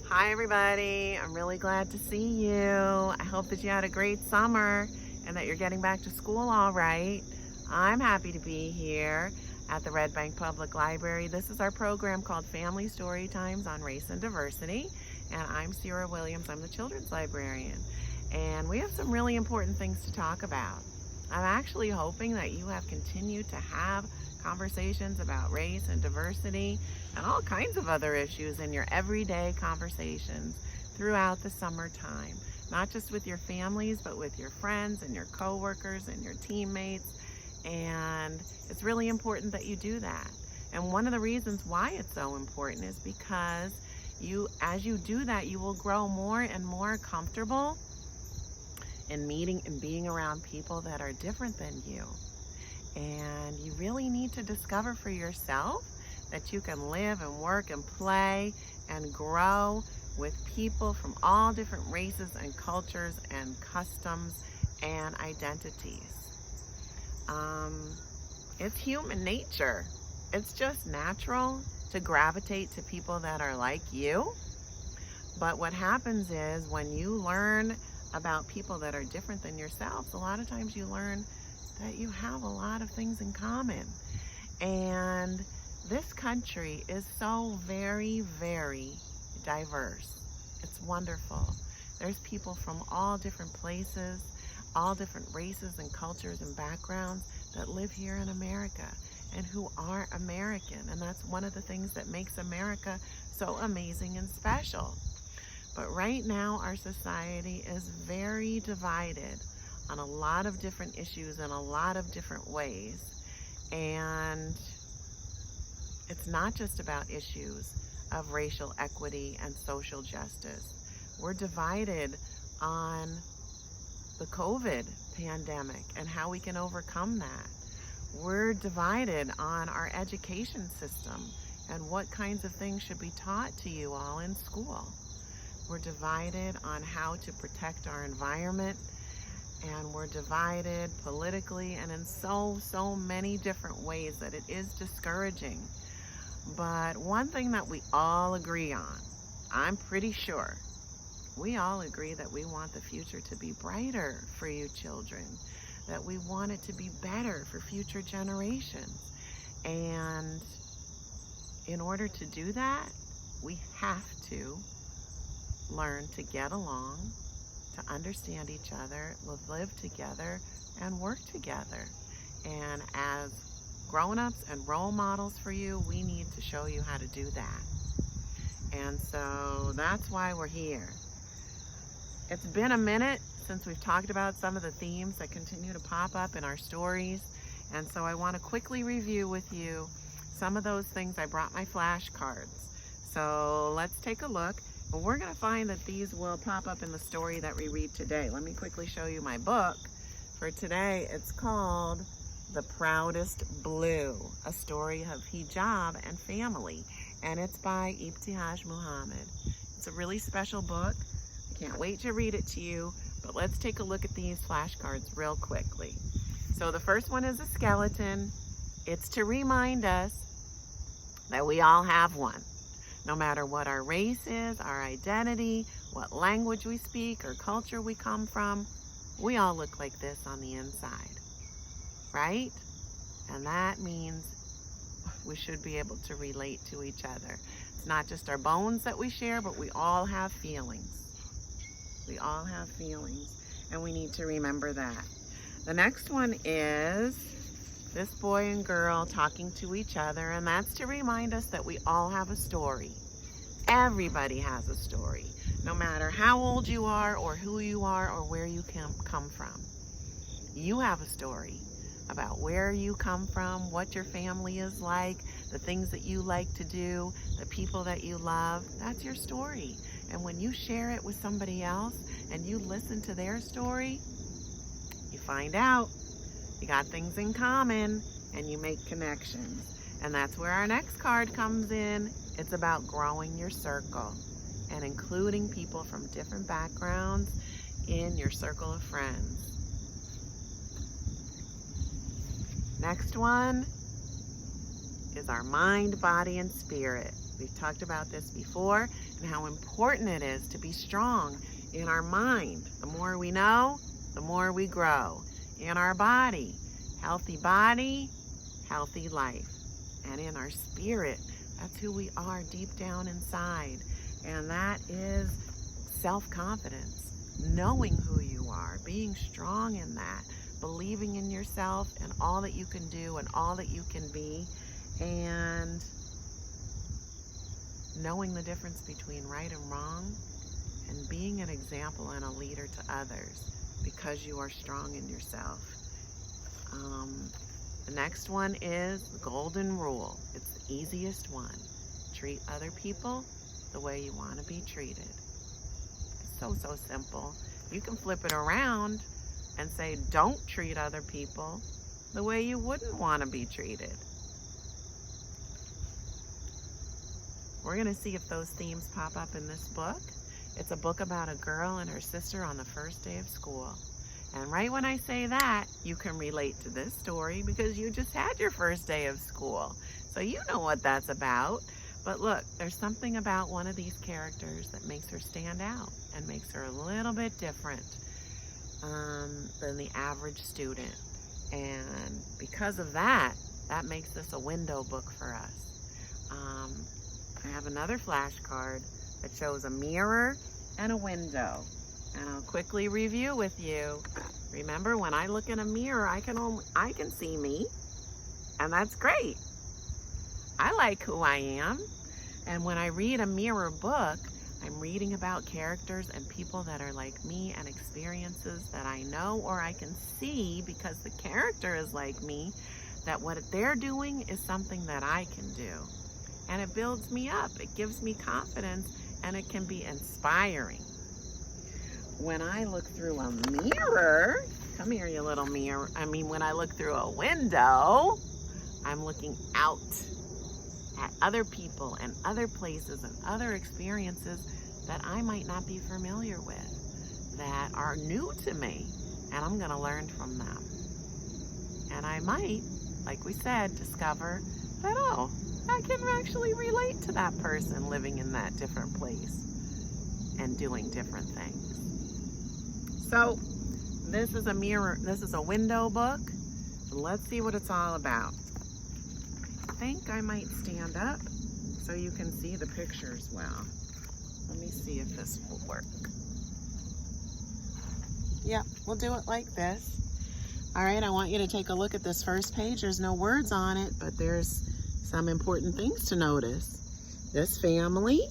Hi everybody, I'm really glad to see you. I hope that you had a great summer and that you're getting back to school all right. I'm happy to be here at the Red Bank Public Library. This is our program called Family Story Times on Race and Diversity, and I'm Sira Williams. I'm the children's librarian, and we have some really important things to talk about. I'm actually hoping that you have continued to have conversations about race and diversity and all kinds of other issues in your everyday conversations throughout the summertime, not just with your families, but with your friends and your coworkers and your teammates. And it's really important that you do that. And one of the reasons why it's so important is because as you do that, you will grow more and more comfortable in meeting and being around people that are different than you. And you really need to discover for yourself that you can live and work and play and grow with people from all different races and cultures and customs and identities. It's human nature. It's just natural to gravitate to people that are like you. But what happens is when you learn about people that are different than yourself, a lot of times you learn that you have a lot of things in common. And this country is so very, very diverse. It's wonderful. There's people from all different places, all different races and cultures and backgrounds that live here in America and who are American. And that's one of the things that makes America so amazing and special. But right now, our society is very divided on a lot of different issues in a lot of different ways. And it's not just about issues of racial equity and social justice. We're divided on the COVID pandemic and how we can overcome that. We're divided on our education system and what kinds of things should be taught to you all in school. We're divided on how to protect our environment, and we're divided politically and in so many different ways that it is discouraging. But one thing that we all agree on, I'm pretty sure, we all agree that we want the future to be brighter for you children, that we want it to be better for future generations. And in order to do that, we have to learn to get along, to understand each other, live together, and work together. And as grown-ups and role models for you, we need to show you how to do that. And so that's why we're here. It's been a minute since we've talked about some of the themes that continue to pop up in our stories. And so I want to quickly review with you some of those things. I brought my flashcards. So let's take a look. Well, we're going to find that these will pop up in the story that we read today. Let me quickly show you my book for today. It's called The Proudest Blue, a story of hijab and family, and it's by Ibtihaj Muhammad. It's a really special book. I can't wait to read it to you, but let's take a look at these flashcards real quickly. So the first one is a skeleton. It's to remind us that we all have one. No matter what our race is, our identity, what language we speak, or culture we come from, we all look like this on the inside, right? And that means we should be able to relate to each other. It's not just our bones that we share, but we all have feelings. We all have feelings, and we need to remember that. The next one is this boy and girl talking to each other, and that's to remind us that we all have a story. Everybody has a story, no matter how old you are or who you are or where you come from. You have a story about where you come from, what your family is like, the things that you like to do, the people that you love. That's your story. And when you share it with somebody else and you listen to their story, you find out you got things in common and you make connections. And that's where our next card comes in. It's about growing your circle and including people from different backgrounds in your circle of friends. Next one is our mind, body, and spirit. We've talked about this before and how important it is to be strong in our mind. The more we know, the more we grow. In our body, healthy life. And in our spirit, that's who we are deep down inside. And that is self-confidence, knowing who you are, being strong in that, believing in yourself and all that you can do and all that you can be, and knowing the difference between right and wrong, and being an example and a leader to others because you are strong in yourself. The next one is the golden rule. It's the easiest one. Treat other people the way you want to be treated. It's so simple. You can flip it around and say, don't treat other people the way you wouldn't want to be treated. We're going to see if those themes pop up in this book. It's a book about a girl and her sister on the first day of school. And right when I say that, you can relate to this story because you just had your first day of school. So you know what that's about. But look, there's something about one of these characters that makes her stand out and makes her a little bit different than the average student. And because of that, that makes this a window book for us. I have another flashcard that shows a mirror and a window. And I'll quickly review with you. Remember, when I look in a mirror, I can see me, and that's great. I like who I am. And when I read a mirror book, I'm reading about characters and people that are like me and experiences that I know or I can see because the character is like me, that what they're doing is something that I can do. And it builds me up. It gives me confidence, and it can be inspiring. When I look through a mirror, come here, you little mirror. When I look through a window, I'm looking out at other people and other places and other experiences that I might not be familiar with, that are new to me, and I'm going to learn from them. And I might, like we said, discover that, oh, I can actually relate to that person living in that different place and doing different things. So this is a window book. Let's see what it's all about. I think I might stand up so you can see the pictures well. Let me see if this will work. Yeah, we'll do it like this. All right, I want you to take a look at this first page. There's no words on it, but there's some important things to notice. This family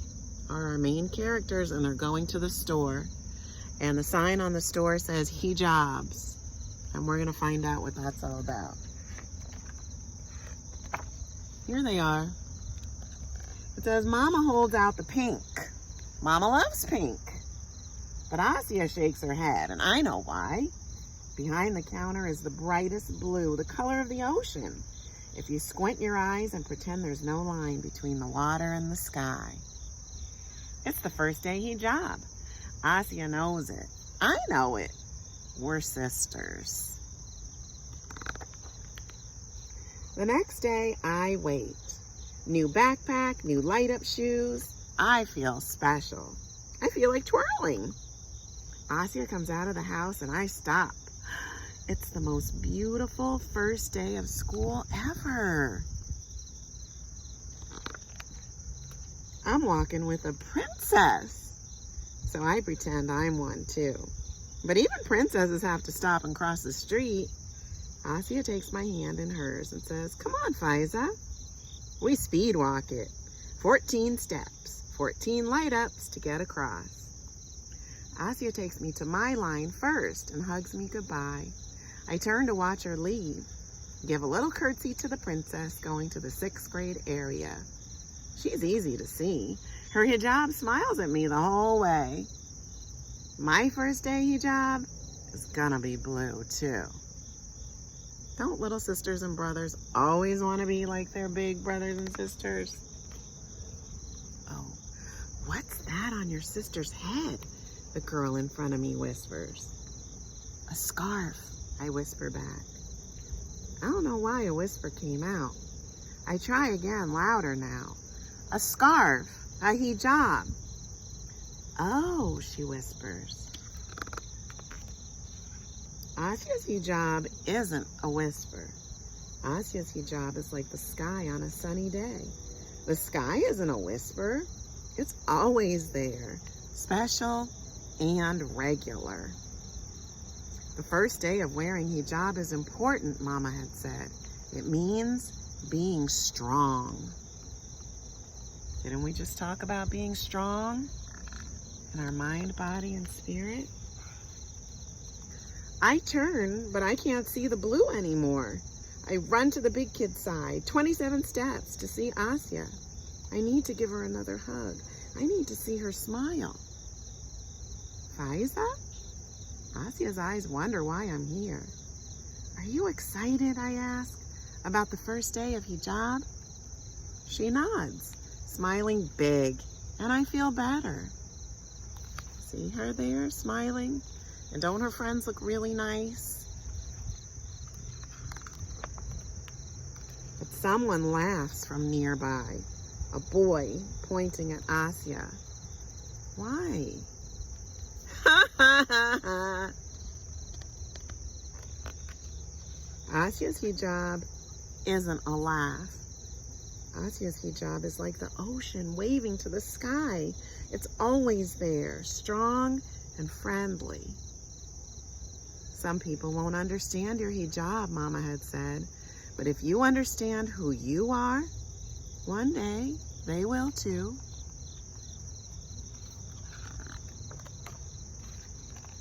are our main characters, and they're going to the store. And the sign on the store says Hijabs. And we're going to find out what that's all about. Here they are. It says, Mama holds out the pink. Mama loves pink. But Asya shakes her head, and I know why. Behind the counter is the brightest blue, the color of the ocean. If you squint your eyes and pretend there's no line between the water and the sky. It's the first day hijab. Asya knows it. I know it. We're sisters. The next day, I wait. New backpack, new light-up shoes. I feel special. I feel like twirling. Asya comes out of the house and I stop. It's the most beautiful first day of school ever. I'm walking with a princess. So I pretend I'm one too. But even princesses have to stop and cross the street. Asya takes my hand in hers and says, come on, Faiza. We speed walk it. 14 steps, 14 light-ups to get across. Asya takes me to my line first and hugs me goodbye. I turn to watch her leave. Give a little curtsy to the princess going to the 6th grade area. She's easy to see. Her hijab smiles at me the whole way. My first day hijab is gonna be blue too. Don't little sisters and brothers always want to be like their big brothers and sisters? Oh, what's that on your sister's head? The girl in front of me whispers. A scarf, I whisper back. I don't know why a whisper came out. I try again, louder now. a scarf, a hijab. Oh, she whispers. Asia's hijab isn't a whisper. Asia's hijab is like the sky on a sunny day. The sky isn't a whisper. It's always there, special and regular. The first day of wearing hijab is important, Mama had said. It means being strong. Didn't we just talk about being strong in our mind, body, and spirit? I turn, but I can't see the blue anymore. I run to the big kid's side, 27 steps to see Asia. I need to give her another hug. I need to see her smile. Faiza? Asia's eyes wonder why I'm here. Are you excited, I ask, about the first day of hijab? She nods, smiling big, and I feel better. See her there, smiling? And don't her friends look really nice? But someone laughs from nearby, a boy pointing at Asia. Why? Asia's hijab isn't a laugh. Asia's hijab is like the ocean waving to the sky. It's always there, strong and friendly. Some people won't understand your hijab, Mama had said, but if you understand who you are, one day they will too.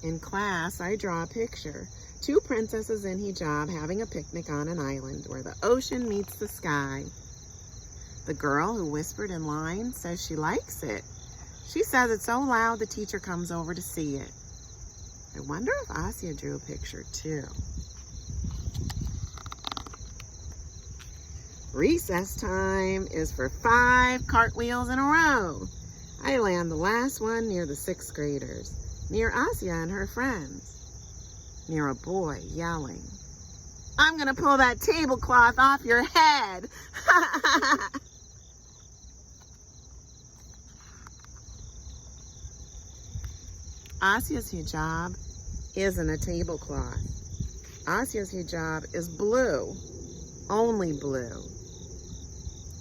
In class, I draw a picture. 2 princesses in hijab having a picnic on an island where the ocean meets the sky. The girl who whispered in line says she likes it. She says it's so loud the teacher comes over to see it. I wonder if Asia drew a picture too. Recess time is for 5 cartwheels in a row. I land the last one near the 6th graders, near Asia and her friends, near a boy yelling, "I'm gonna pull that tablecloth off your head." Asia's hijab isn't a tablecloth. Asia's hijab is blue, only blue.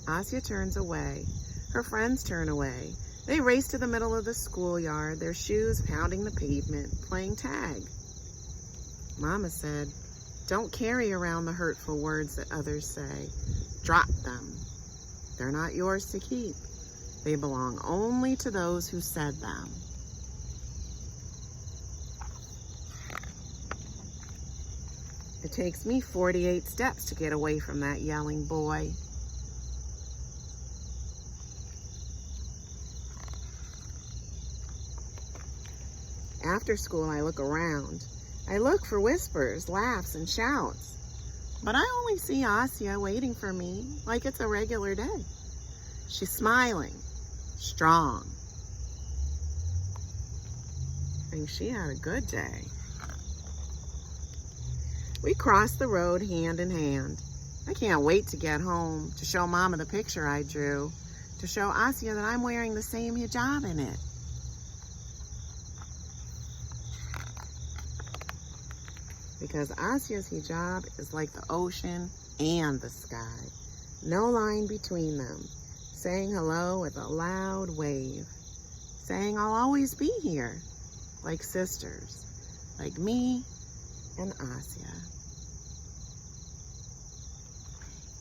Asia turns away. Her friends turn away. They race to the middle of the schoolyard, their shoes pounding the pavement, playing tag. Mama said, "Don't carry around the hurtful words that others say. Drop them. They're not yours to keep. They belong only to those who said them." It takes me 48 steps to get away from that yelling boy. After school, I look around. I look for whispers, laughs, and shouts. But I only see Asia waiting for me like it's a regular day. She's smiling, strong. I think she had a good day. We cross the road hand in hand. I can't wait to get home, to show Mama the picture I drew, to show Asia that I'm wearing the same hijab in it. Because Asia's hijab is like the ocean and the sky. No line between them. Saying hello with a loud wave. Saying I'll always be here. Like sisters. Like me and Asia.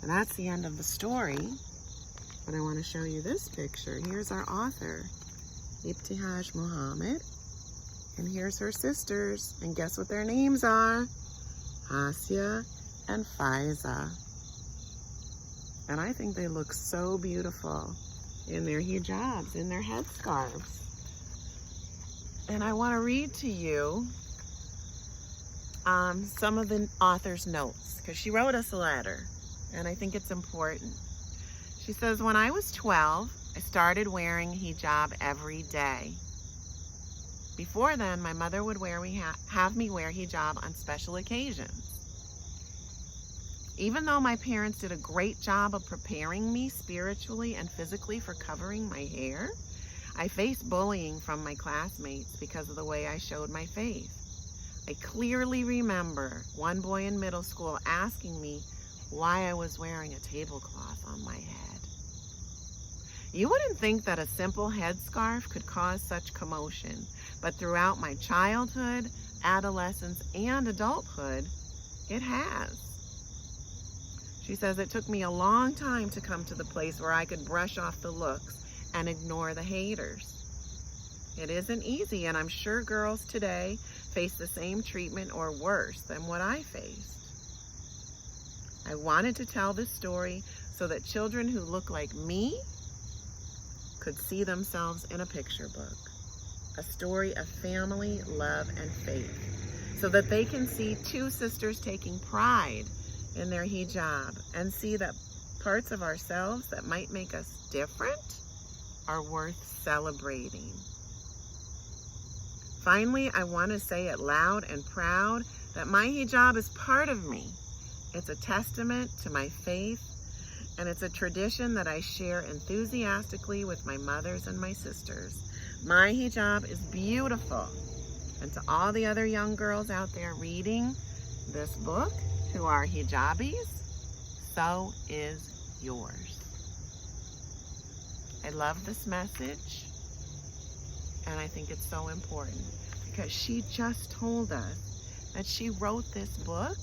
And that's the end of the story. But I want to show you this picture. Here's our author, Ibtihaj Muhammad. And here's her sisters. And guess what their names are? Asia and Faiza. And I think they look so beautiful in their hijabs, in their headscarves. And I want to read to you some of the author's notes, because she wrote us a letter, and I think it's important. She says, "When I was 12, I started wearing hijab every day. Before then, my mother would have me wear hijab on special occasions. Even though my parents did a great job of preparing me spiritually and physically for covering my hair, I faced bullying from my classmates because of the way I showed my faith. I clearly remember one boy in middle school asking me why I was wearing a tablecloth on my head. You wouldn't think that a simple headscarf could cause such commotion, but throughout my childhood, adolescence, and adulthood, it has. She says it took me a long time to come to the place where I could brush off the looks and ignore the haters. It isn't easy, and I'm sure girls today face the same treatment or worse than what I faced. I wanted to tell this story so that children who look like me could see themselves in a picture book, a story of family, love, and faith, so that they can see two sisters taking pride in their hijab and see that parts of ourselves that might make us different are worth celebrating. Finally, I want to say it loud and proud that my hijab is part of me. It's a testament to my faith, and it's a tradition that I share enthusiastically with my mothers and my sisters. My hijab is beautiful. And to all the other young girls out there reading this book who are hijabis, so is yours. I love this message, and I think it's so important because she just told us that she wrote this book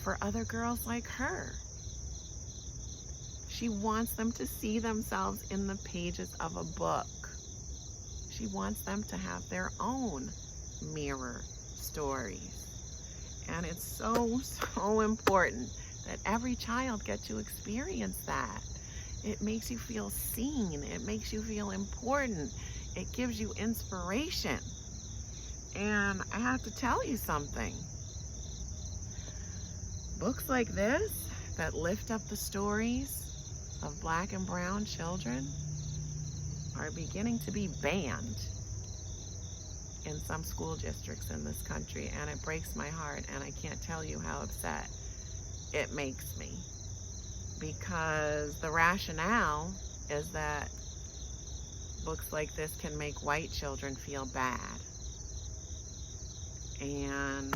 for other girls like her. She wants them to see themselves in the pages of a book. She wants them to have their own mirror stories. And it's so, so important that every child get to experience that. It makes you feel seen. It makes you feel important. It gives you inspiration. And I have to tell you something. Books like this that lift up the stories of Black and brown children are beginning to be banned in some school districts in this country, and it breaks my heart, and I can't tell you how upset it makes me, because the rationale is that books like this can make white children feel bad. And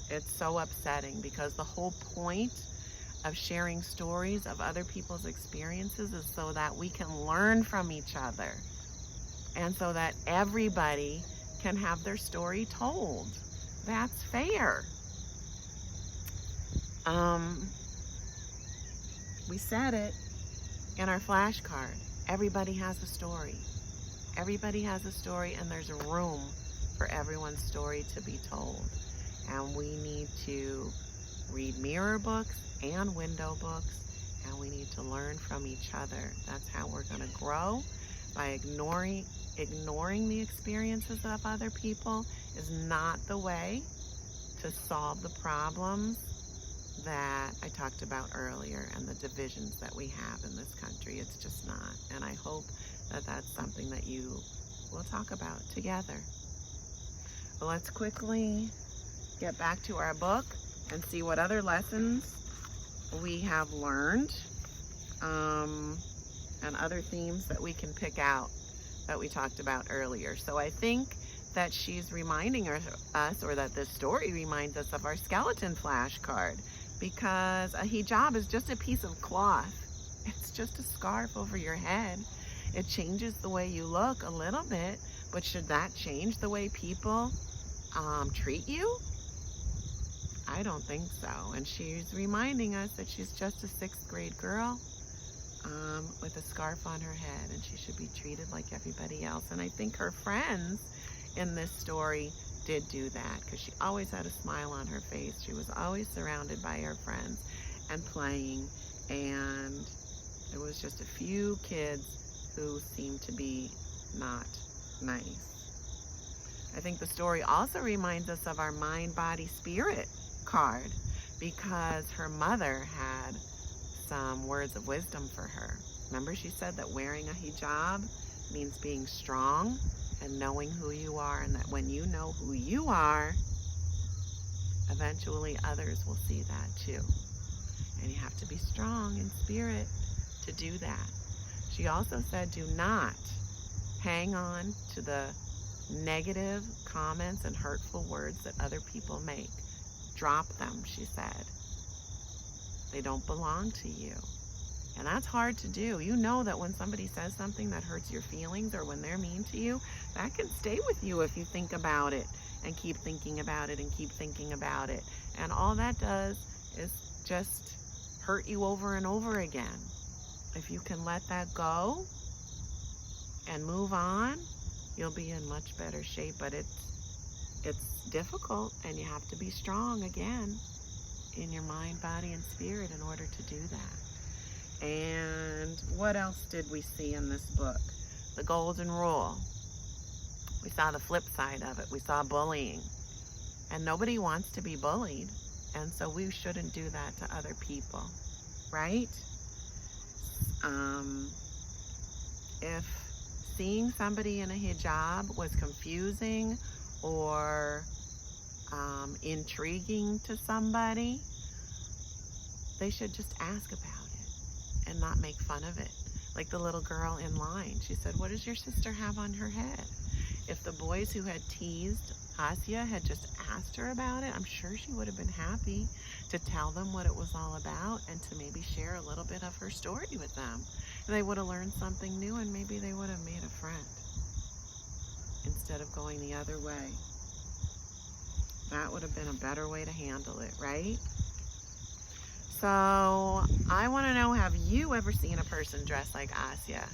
it's so upsetting because the whole point of sharing stories of other people's experiences is so that we can learn from each other and so that everybody can have their story told. That's fair. We said it in our flashcard. Everybody has a story. Everybody has a story, and there's room for everyone's story to be told. And we need to read mirror books and window books, and we need to learn from each other. That's how we're going to grow. By ignoring the experiences of other people is not the way to solve the problems that I talked about earlier and the divisions that we have in this country. It's just not. And I hope that that's something that you will talk about together. But let's quickly get back to our book and see what other lessons we have learned, and other themes that we can pick out that we talked about earlier. So I think that she's reminding us, or that this story reminds us of our skeleton flashcard, because a hijab is just a piece of cloth. It's just a scarf over your head. It changes the way you look a little bit, but should that change the way people treat you? I don't think so. And she's reminding us that she's just a 6th grade girl with a scarf on her head, and she should be treated like everybody else. And I think her friends in this story did do that, because she always had a smile on her face. She was always surrounded by her friends and playing, and there was just a few kids who seemed to be not nice. I think the story also reminds us of our mind, body, spirit card, because her mother had some words of wisdom for her. Remember, she said that wearing a hijab means being strong and knowing who you are, and that when you know who you are, eventually others will see that too. And you have to be strong in spirit to do that. She also said, do not hang on to the negative comments and hurtful words that other people make. Drop them, she said. They don't belong to you. And that's hard to do. You know that when somebody says something that hurts your feelings or when they're mean to you, that can stay with you if you think about it and keep thinking about it and keep thinking about it. And all that does is just hurt you over and over again. If you can let that go and move on, you'll be in much better shape. But it's difficult, and you have to be strong again in your mind, body, and spirit in order to do that. And what else did we see in this book? The golden rule. We saw the flip side of it. We saw bullying. And nobody wants to be bullied. And so we shouldn't do that to other people, right? If seeing somebody in a hijab was confusing or intriguing to somebody, they should just ask about it and not make fun of it. Like the little girl in line, she said, what does your sister have on her head? If the boys who had teased Asya had just asked her about it, I'm sure she would have been happy to tell them what it was all about and to maybe share a little bit of her story with them. And they would have learned something new, and maybe they would have made a friend instead of going the other way. That would have been a better way to handle it, right? So I want to know, have you ever seen a person dressed like Asya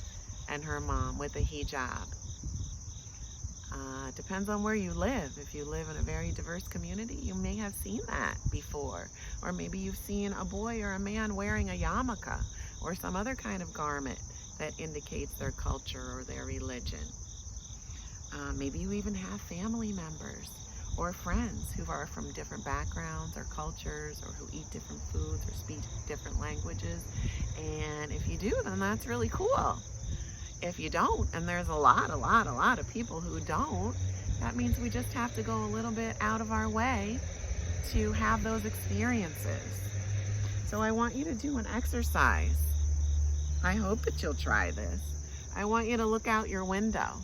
and her mom with a hijab? Depends on where you live. If you live in a very diverse community, you may have seen that before. Or maybe you've seen a boy or a man wearing a yarmulke or some other kind of garment that indicates their culture or their religion. Maybe you even have family members or friends who are from different backgrounds or cultures, or who eat different foods or speak different languages. And if you do, then that's really cool. If you don't, and there's a lot of people who don't, that means we just have to go a little bit out of our way to have those experiences. So I want you to do an exercise. I hope that you'll try this. I want you to look out your window,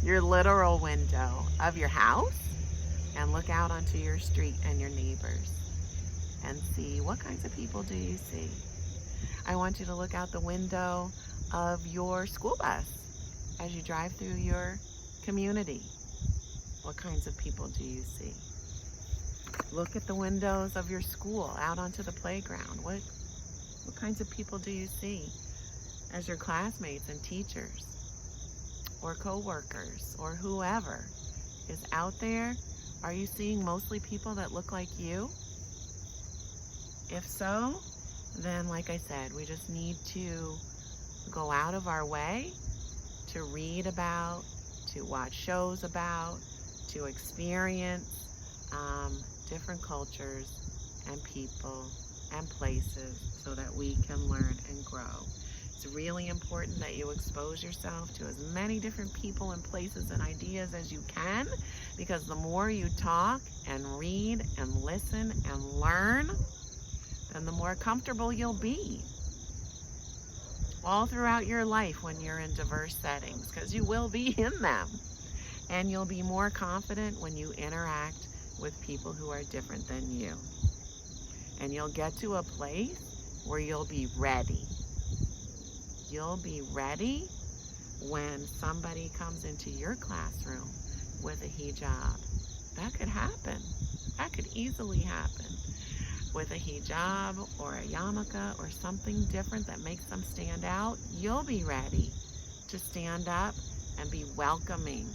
your literal window of your house, and look out onto your street and your neighbors and see, what kinds of people do you see? I want you to look out the window of your school bus as you drive through your community. What kinds of people do you see? Look at the windows of your school out onto the playground. What kinds of people do you see as your classmates and teachers or co-workers or whoever is out there? Are you seeing mostly people that look like you? If so, then like I said, we just need to go out of our way to read about, to watch shows about, to experience different cultures and people and places so that we can learn and grow. It's really important that you expose yourself to as many different people and places and ideas as you can, because the more you talk and read and listen and learn, then the more comfortable you'll be all throughout your life when you're in diverse settings, because you will be in them. And you'll be more confident when you interact with people who are different than you. And you'll get to a place where you'll be ready. You'll be ready when somebody comes into your classroom with a hijab. That could happen. That could easily happen. With a hijab or a yarmulke or something different that makes them stand out, you'll be ready to stand up and be welcoming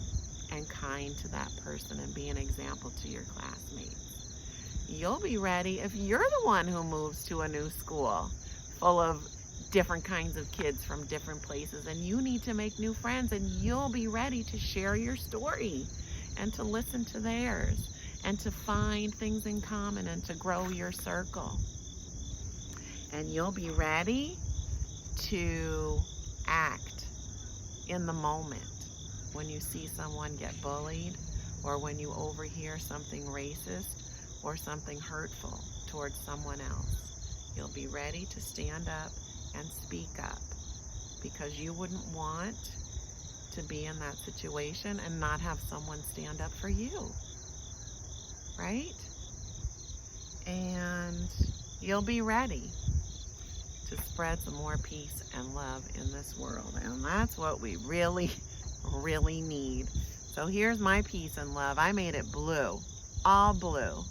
and kind to that person and be an example to your classmates. You'll be ready if you're the one who moves to a new school full of different kinds of kids from different places, and you need to make new friends, and you'll be ready to share your story and to listen to theirs and to find things in common and to grow your circle. And you'll be ready to act in the moment when you see someone get bullied, or when you overhear something racist or something hurtful towards someone else. You'll be ready to stand up and speak up because you wouldn't want to be in that situation and not have someone stand up for you, right? And you'll be ready to spread some more peace and love in this world. And that's what we really, really need. So here's my peace and love. I made it blue, all blue,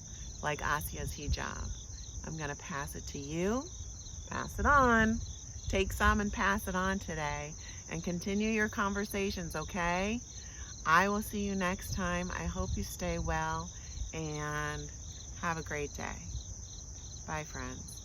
like Asia's hijab. I'm going to pass it to you. Pass it on. Take some and pass it on today. And continue your conversations, okay? I will see you next time. I hope you stay well and have a great day. Bye, friends.